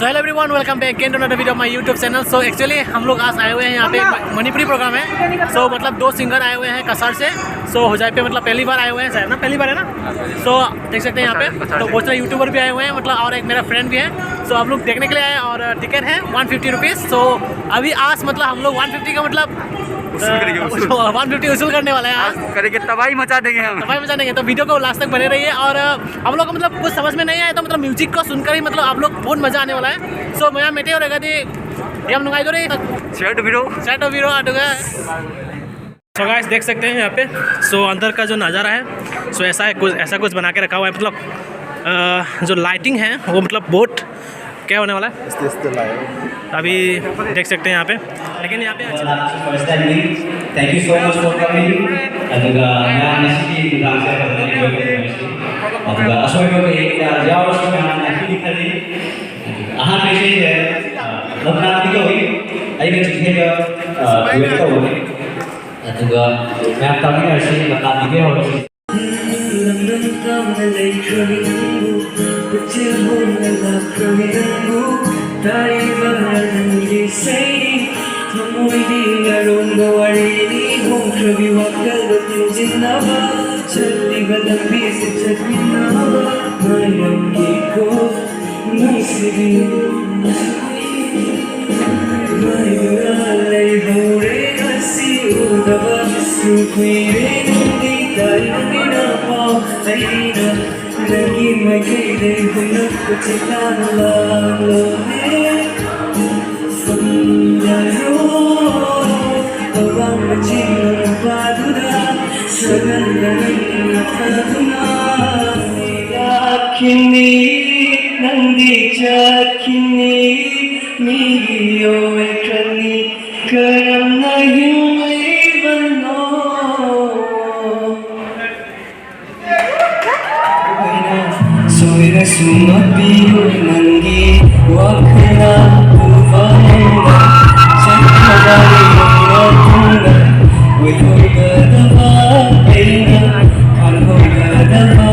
So hello everyone, welcome back again to another video of my YouTube channel. So actually हम लोग आज आए हुए हैं यहाँ पे मणिपुरी प्रोग्राम है। सो मतलब दो सिंगर आए हुए हैं कसर से। सो होजाई पे मतलब पहली बार आए हुए हैं शायद ना, पहली बार है ना। सो देख सकते हैं यहाँ पे तो बहुत सारे यूट्यूबर भी आए हुए हैं मतलब, और एक मेरा फ्रेंड भी है। सो हम लोग देखने के लिए आए और टिकट है 150 रुपीज़। सो अभी आज मतलब हम लोग 150 का मतलब 150 वसूल करने वाला है आज करेंगे, तबाही मचा देंगे हम, तबाही मचा देंगे। तो वीडियो को लास्ट तक बने रहिए। और हम लोग को मतलब कुछ समझ में नहीं आया तो मतलब म्यूजिक को सुनकर ही मतलब आप लोग बहुत मजा आने वाला है। सो मैं मेटे और हम नुंगाई दो रही सेट वीरो आटूगा। सो गाइस देख सकते हैं यहाँ पे सो अंदर का जो नज़ारा है, सो ऐसा कुछ बना के रखा हुआ है। मतलब जो लाइटिंग है वो मतलब बहुत क्या होने वाला है अभी देख सकते हैं यहाँ पे। लेकिन यहाँ पे thank you so much for coming. अदुगा मैं नसीबी गुदाम से करने को अदुगा असोय को एक जाओ उसमें हम नसीबी दिखाते आहार मैसेज है लबना दिखो ही आई में चिन्ह का वेट का होगा अदुगा मैं आप तभी ऐसे बता दिखे हो लंदन का मले कविंगू बच्चे हो लगा कविंगू तारी बहरंगी सही थमोइदी अरुंग वरीनी होंख्रबी वक्कल जिन्नाबा चली बलंबी से चकनाबा मायंगी को नसीबी मायंगाले होरे हसी उदबा सुखीरे नंदी तारी ना पाओ तैना लगी मगेरे हुनक चिताला लोने संजरो बवांग चिन्ह बादुरा सगंधन नफदुना लाखिनी नंदी चाखिनी मिलियो एकनी करम नहीं बनो सोइरा सुमपियो नंगी वखना उवांगा चखदारी रंगा विहोगा दवा एना खनहोगा दवा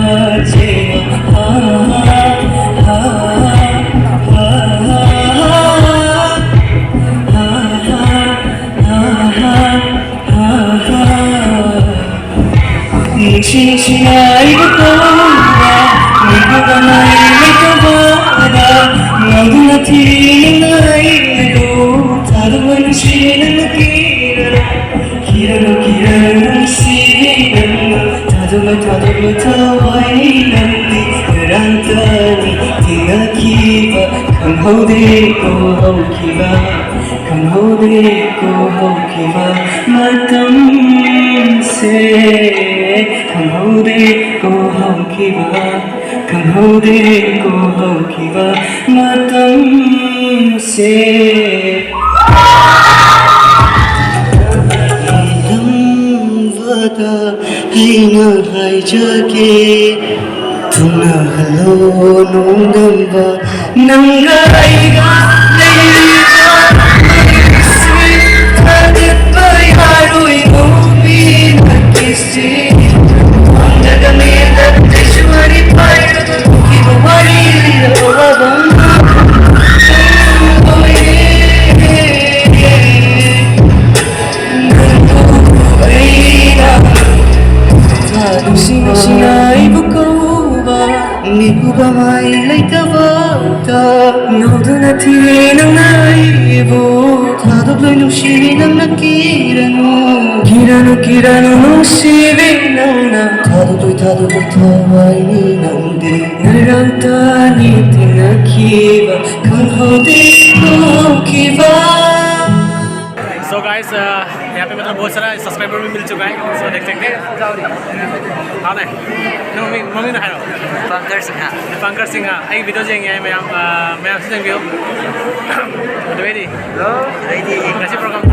चेना हा हा Nishinai batawa, nigugamai lekavada, nagunati nai lego, tharuvan shinan kirana, kirana sinan, thaduma thawai nandi, rantani tigakiba, kanhode ko haukiba, matam se. Kanhode ko haukiba matam se Idam vada haina haijake Tuna halo nungamba nanga aiga leija Maisi tadet bayarui gobi nakisi Sinai bukawa nigugamai leitavata Noduna tinang naibo Tadabloy nushinang nakirano Kirano nusibi nang na Tadabloy tawai ninang di Narantani tinakiba Kanhode ko kiba. So guys यहाँ पे मतलब बहुत सारा subscriber भी मिल चुका है, सो देख सकते हैं। हाँ नहीं मम्मी मम्मी ना खाना पंकज सिंह आई वीडियो जेंगे मैं आपसे thank you ready nasi program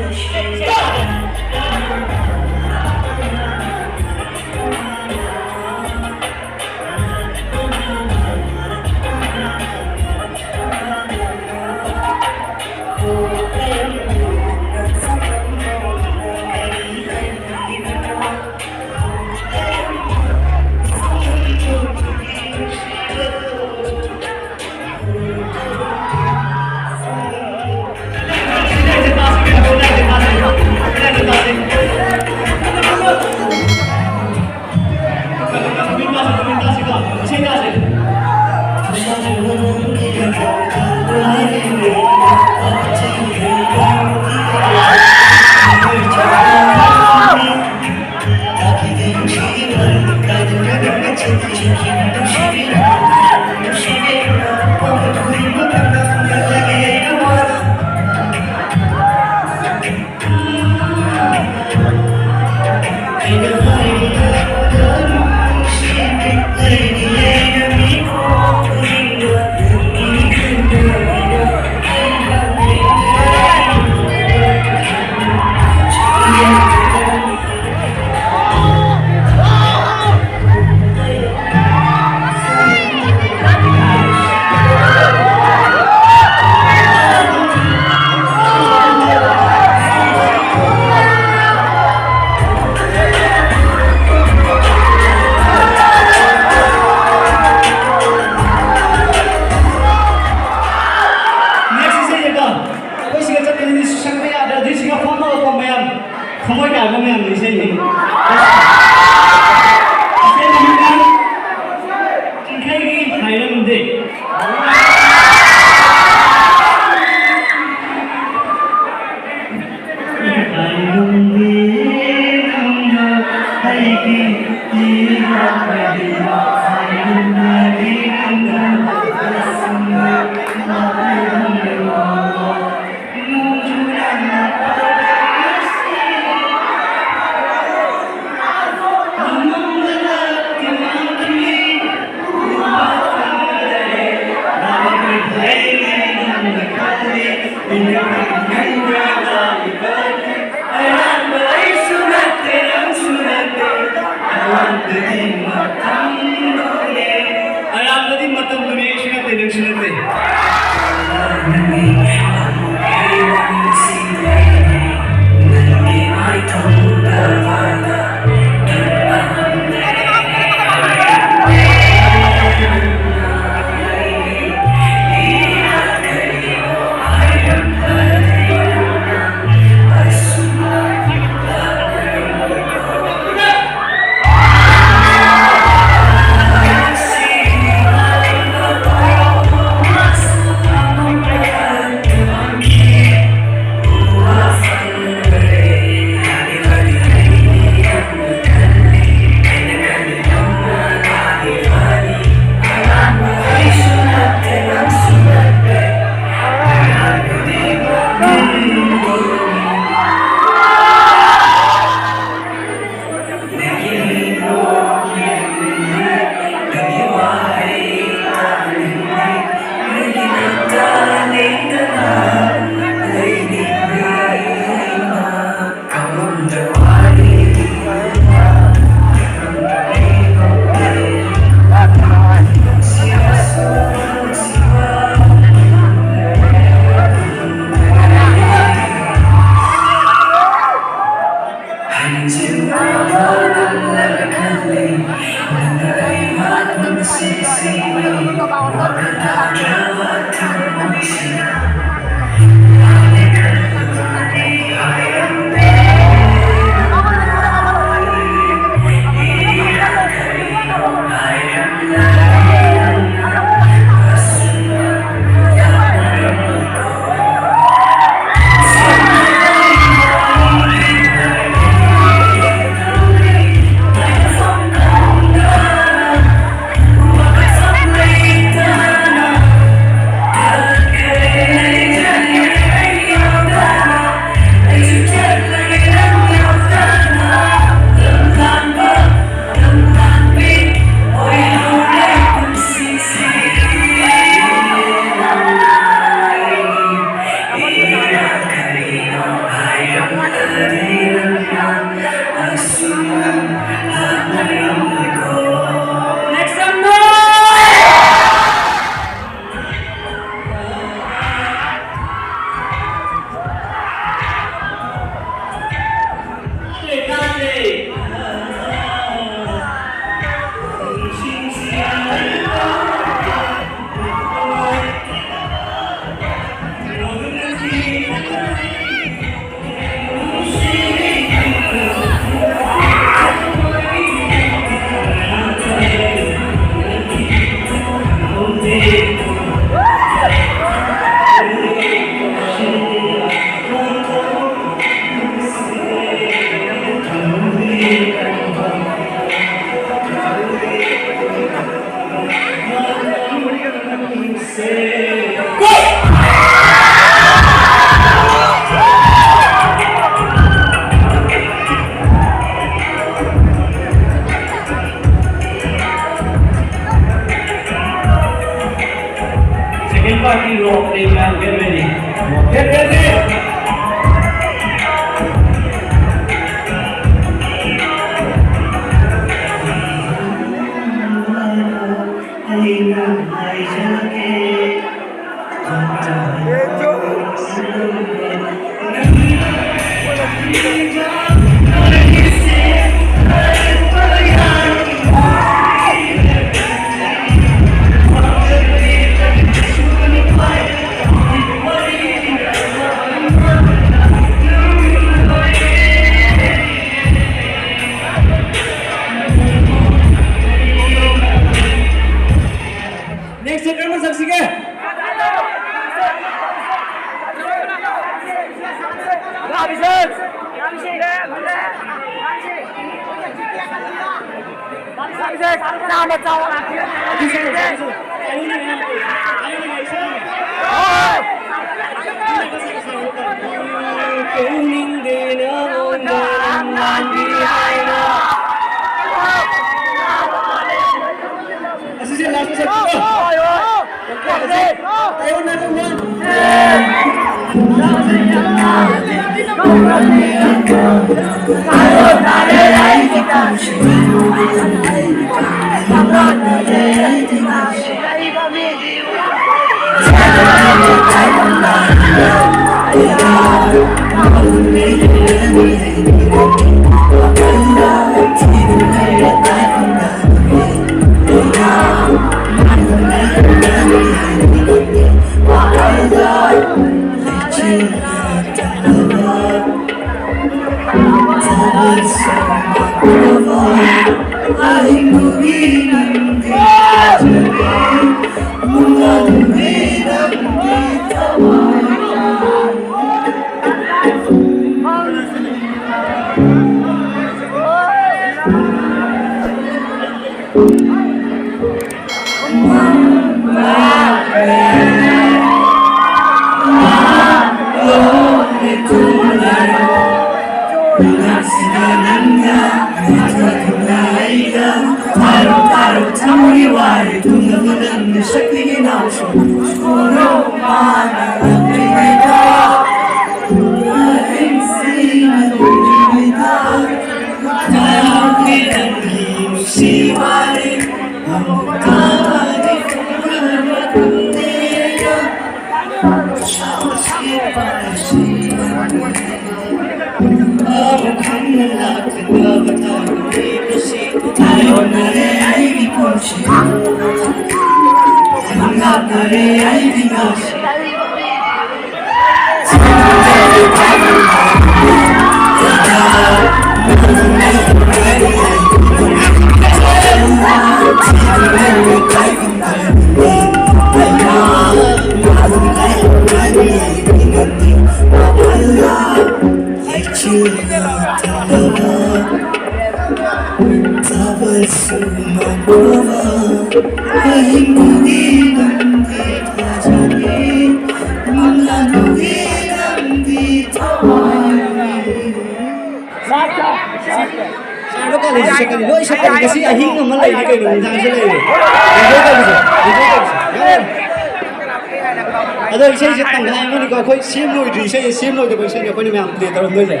Ado isai je tang hai ngani ko khoi sim loi ri isai sim loi de bai isai khoi mayam play tarom doi jai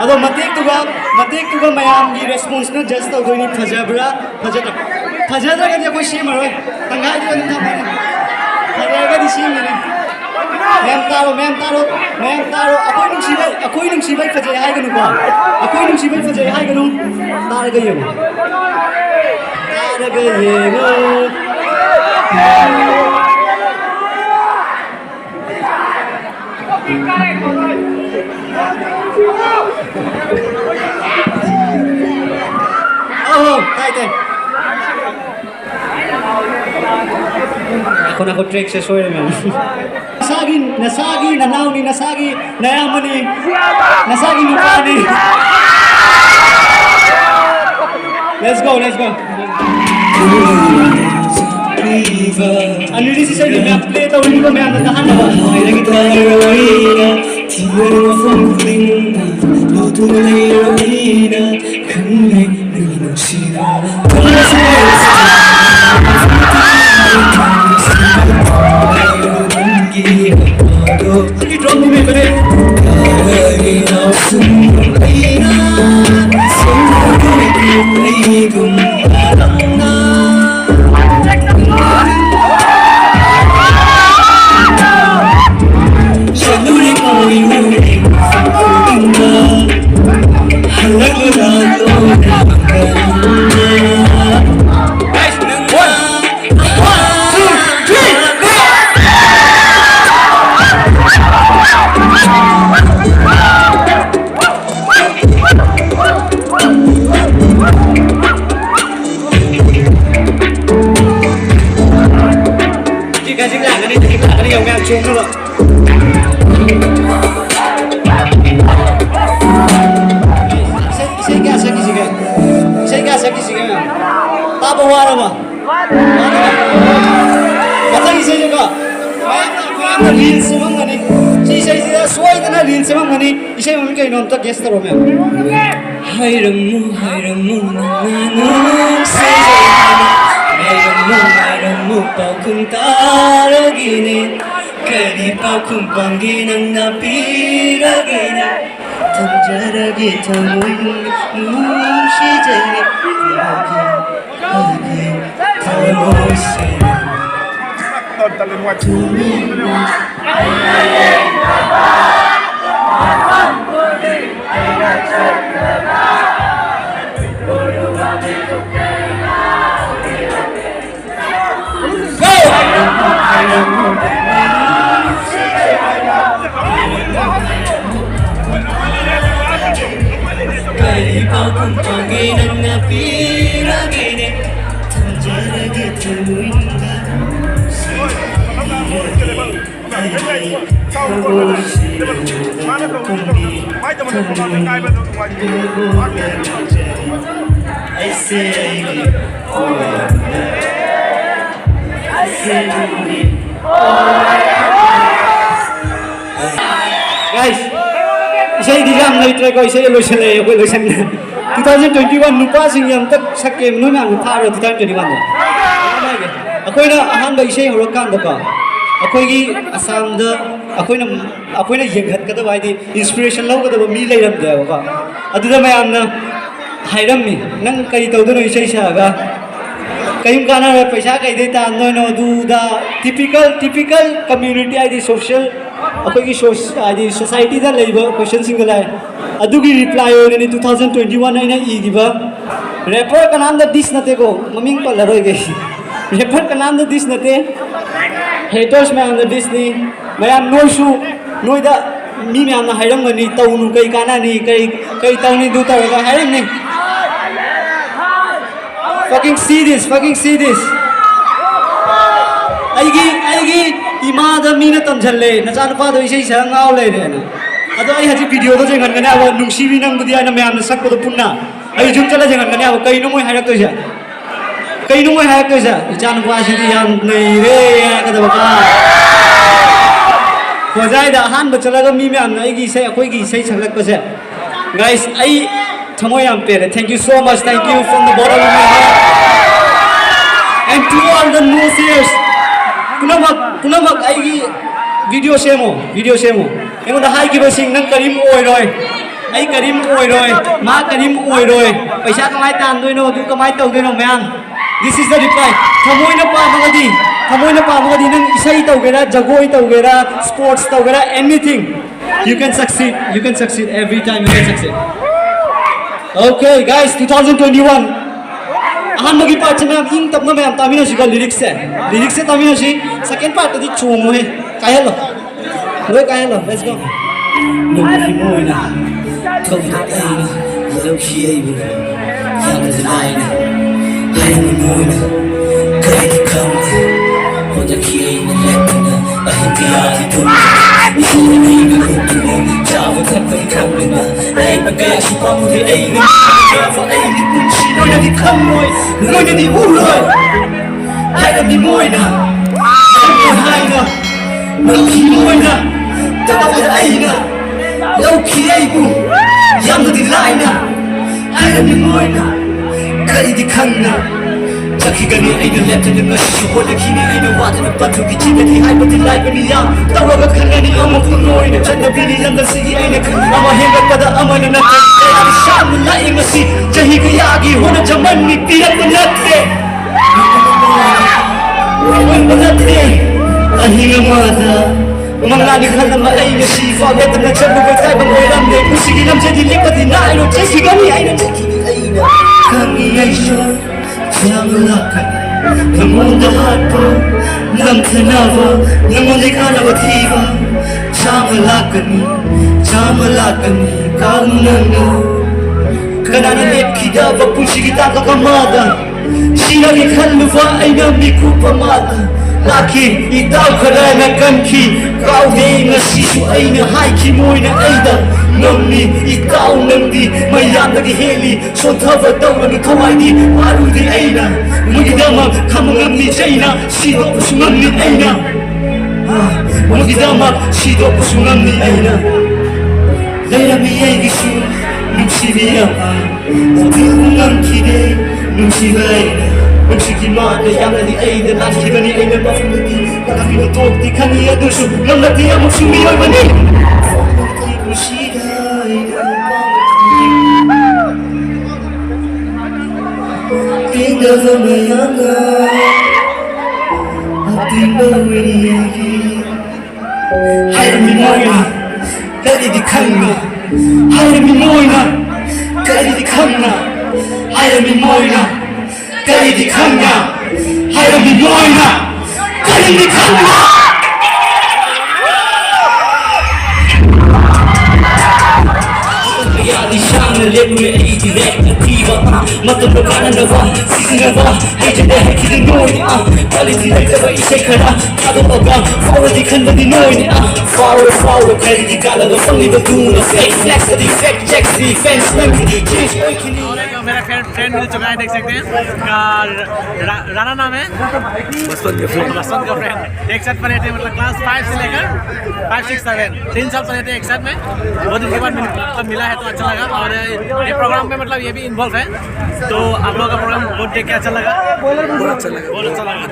ado matek tuga mayam gi response na just to doi ni phajabra phajadra ga koi sim roi tang hai jo ni thare ga di sim ni mem taro akoi nung si bai phajai hai ga nu ba akoi nung si bai phajai hai ga nu tar ga yeng Oh, tay. Ako track sa soy naman. Nasagi, nanaw ni nasagi, nayaman ni, nasagi mukha ni. Let's go. Ano rin si Sir, may play ito, hindi ko may natahan na ba? Okay, lagi tayo rin, tiwala mo fong kuling na, luto na rin na, kanay, nang siya. Kaya sa sige, drop mo may pwede. Kaya na sumulay na, sumulay kong alam na. वारबा मथाई से जगह मैं reel से मंगनी इसे इसे सोइदना reel से मंगनी इसे मन के नाम तक गेस्ट करो मैं हायरमु नानु से हायरमु पाकुम तारगिने करी पाकुम पंगी नंगा पीरगिने तंजरगी तमुई मुशी जने आगे तमुई से Guys, isai di jam lai try ko isai lotion le ko lotion 2021 nupa sing yam tak sakem nu na tha ro 2021 akoi na ahan ba isai horo kan da ka akoi gi asam da akoi na yenghat ka da bai di inspiration lau ka da mi lai ram da ba adu da mayam na hairam ni nang kai tau do no isai sa ga kayum kana paisa kai de ta no no du da typical community id social अखोई की society दा लेबो question single है अदुगी reply ओने 2021 आइना इगिबा wrapper का नाम दा this नते को ममिंग पल्ला रोय गई रैपर का नाम दा दिस नते हेटर्स में अंदर दिस नी मयाम नोशु नोइदा मी में आना हाइरम गनी तौनु कई काना नी कई तौनी दु तौगा हाइरम नी fucking see this आइगी इमादा मीना तंजले नचानुपा दो इसे संगाव ले रे ना अदो आई हजी वीडियो तो जेंगन गने अब नुंगसी भी नंग बुदिया ना म्याम सकको तो पुन्ना आई जुम चला जेंगन गने अब कई नो मोय हायक तो जा इचानुपा सिदी याम नहीं रे कदब का होजाई दा हान बचला ग मी म्याम ना आइगी से अखोई गी से छलक को से गाइस आई थमोय याम पेरे thank you so much thank you from the bottom of my heart and to all the new सीयर्स पुनमक आइगी वीडियो सेमो एमो दा हाई की बसिंग नंग करीम ओय रोय आई करीम ओय रोय मा करीम ओय रोय पैसा कमाई तान दोइनो दु कमाई तौ दोइनो ma'am this is the reply थमोइना पामगदी नंग इसई तौगेरा जगोई तौगेरा स्पोर्ट्स तौगेरा anything you can succeed every time you can succeed okay guys 2021 ahan magi part में हम इन तब ना मैं हम तामिना सी का लिरिक्स से तामिना सी सेकंड पार्ट तो दी चोमो है कायलो let's go no he Moina कब तक आईना लो खिएबो याद जलाइना आईना मोइना कई कम हो जा खिएना लेतना अहिया तो नहीं को जाओ तक कमना आई बगैर सुपम दे आई जाओ आई Noina di kamoi, noina di uroi. Haina di moina, haina. Nauki moina, tawad aina. Nauki aibu, yamda di laina. Haina di moina, kari di kanna. Jaki gani aina lepta di mashi hoda kini aina wada na batu ki jika di haiba di laiba ni yam. Tawaga kanna ni ama kunoina, chanda bini yamda sigi aina kan. Ama henga pada ama na natan. Shamu lai masi, jahi kayagi hoda jaman ni pirat manate. Manate, ahinga mada. Mangani khala ma aina si, forget na chabu ko tay bang oiram de. Usigi nam jadi lipat di na aino chesi gani aina cheki aina. Kami aisha. Jamlakan, namun dahato, nam tanawa, namun ikanawa thiva. Jamlakan, kaunanga. Kanana lekida wa pushigita ka kamada. Sinagi khalwa aina mikupamada. Laki itaw karana kanki, kau denga sisu aina haiki moina aida. ngomni itau nangdi mayamdagi heli sontava tawranga thawai marudi aina mugidama khamangamni chaina sido pusungamni aina mugidama sido pusungamni aina leirami aigisu nungsibiya ngamkide nungsibaina nungsigima mata yamnadi aina laskibani aina mafundati kakakino tokti khani adusu ngamlati amusu miyoibani Tinggal sama yang hati bawiri Hai minoina dari di kanna Hai minoina dari di kanna Hai minoina dari di kanna Hai minoina dari di kanna Lepunya direct tiba mata berkanan dawa sisi dawa aja deh kita noy kali tidak dapat isai kara ada apa forward ikan badi noy forward kali di kala the funny the do the fake flex the fake check the fence मेरा friend मिल चुका है, देख सकते हैं। राणा नाम है, बसंत का friend. एक साथ पढ़े थे, मतलब क्लास 5 से लेकर 5, 6, 7 3 साल पढ़े थे एक साथ में। बहुत दिन के बाद मिला है तो अच्छा लगा। और ये प्रोग्राम में मतलब ये भी इन्वॉल्व है, तो आप लोगों का प्रोग्राम बहुत देख के अच्छा लगा। बहुत अच्छा लगा।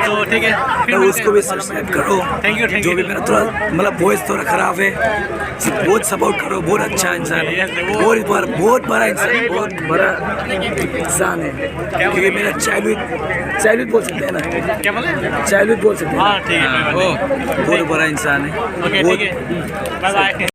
तो ठीक है, फिर उसको भी सब्सक्राइब करो। Thank you. जो भी मेरा थोड़ा मतलब वॉइस थोड़ा खराब है, बहुत सपोर्ट करो। बहुत अच्छा इंसान है, बहुत बड़ा इंसान, बहुत बड़ा इंसान है। क्योंकि मेरा चाइल्डहुड बोल सकते हैं ना, क्या बोले, चाइल्डहुड बोल सकते हैं। हाँ ठीक है, बहुत बड़ा इंसान है। ओके ठीक है, बाय बाय।